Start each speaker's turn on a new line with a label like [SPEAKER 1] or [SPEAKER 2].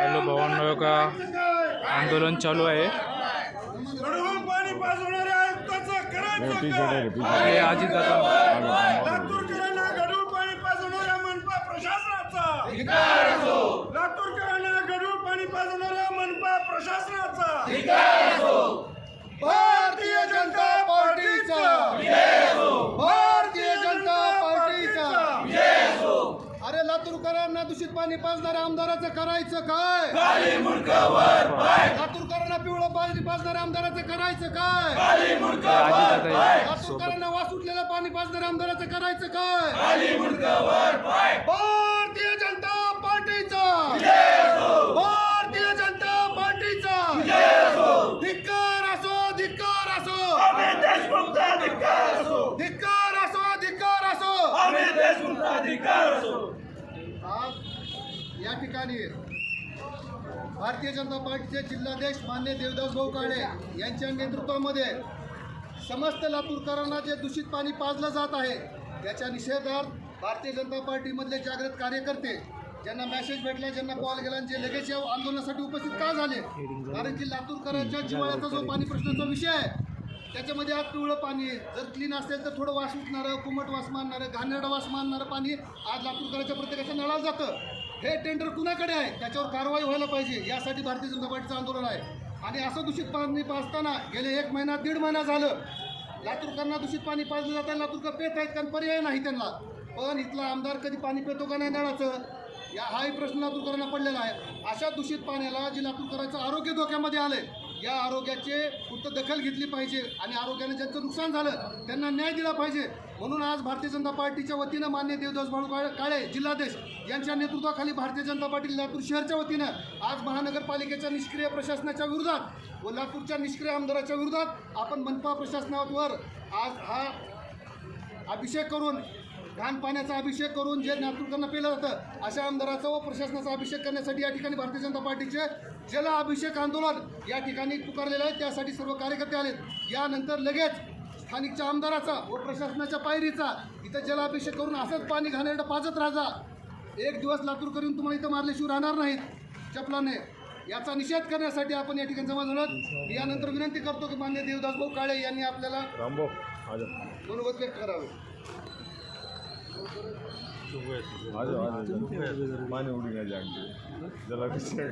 [SPEAKER 1] Hello भावांनो, का आंदोलन चालू आहे. हे अजित
[SPEAKER 2] भारतीय जनता पार्टीचा, भारतीय जनता पार्टीचा. अरे लातूरकरांना दूषित पाणी पाजणाऱ्या आमदाराचं करायचं काय? लातूरकरांना पिवळं पाणी पाजणाऱ्या आमदाराचं करायचं काय? लातूरकरांना वास उठलेलं पाणी पाजणाऱ्या आमदाराचं करायचं काय? भारतीय जनता पार्टीचा, भारतीय जनता पार्टीचा. धिक्कार असो, धिक्कार असो, धिक्कार असो, धिक्कार असो. आज या ठिकाणी भारतीय जनता पार्टीचे जिल्हाध्यक्ष मान्य देवदास भाऊ काळे यांच्या नेतृत्वामध्ये समस्त लातूरकरांना जे दूषित पाणी पाजलं जात आहे त्याच्या निषेधार्थ भारतीय जनता पार्टीमधले जागृत कार्यकर्ते, ज्यांना मेसेज भेटला, ज्यांना कॉल गेला, जे लगेच या आंदोलनासाठी उपस्थित का झाले, कारण की लातूरकरांच्या जिव्हाळ्याचा जो पाणी प्रश्नाचा विषय आहे त्याच्यामध्ये आज पिवळं पाणी जर क्लीन असेल तर थोडं वास उठणारं, कुमट वास मारणारं, घाणेरडं वास मारणारं पाणी आज लातूरकरांच्या प्रत्येकाच्या नळाला जातं. हे टेंडर कुणाकडे आहे, त्याच्यावर कारवाई व्हायला पाहिजे, यासाठी भारतीय जनता पार्टीचं आंदोलन आहे. आणि असं दूषित पाणी पाजताना गेले 1 महिना 1.5 महिना झालं लातूरकरांना दूषित पाणी पाजलं जातं. लातूरकर पेत आहेत कारण पर्याय नाही त्यांना. पण इथला आमदार कधी पाणी पितो का नाही नळाचं, हाही प्रश्न लातूरकरांना पडलेला आहे. अशा दूषित पाण्याला जी लातूरकरांचं आरोग्य धोक्यामध्ये आलंय, या आरोग्याचे उत्तर दखल घेतली पाहिजे आणि आरोग्याने ज्यांचं नुकसान झालं त्यांना न्याय दिला पाहिजे. म्हणून आज भारतीय जनता पार्टीच्या वतीनं मान्य देवदास भाऊ काळे जिल्हाध्यक्ष यांच्या नेतृत्वाखाली भारतीय जनता पार्टी लातूर शहरच्या वतीनं आज महानगरपालिकेच्या निष्क्रिय प्रशासनाच्या विरोधात व लातूरच्या निष्क्रिय आमदाराच्या विरोधात आपण मनपा प्रशासनावर आज हा अभिषेक करून, घाण पाण्याचा अभिषेक करून जे लातूरकरांना पेलं जातं अशा आमदाराचा व प्रशासनाचा अभिषेक करण्यासाठी या ठिकाणी भारतीय जनता पार्टीचे जल अभिषेक आंदोलन या ठिकाणी पुकारलेलं आहे. त्यासाठी सर्व कार्यकर्ते आलेत. यानंतर लगेच स्थानिकच्या आमदाराचा व प्रशासनाच्या पायरीचा इथं जलाभिषेक करून असंच पाणी घाणेरडं पाजत राहा. 1 दिवस लातूर करून तुम्हाला इथं मारल्याशिवाय राहणार नाहीत चपलाने. याचा निषेध करण्यासाठी आपण या ठिकाणी जमा झालो. यानंतर विनंती करतो की मान्य देवदास भाऊ काळे यांनी आपल्याला मनोगत व्यक्त करावे.
[SPEAKER 3] पानी उड़ी ना जाएंगे जलाभिषेक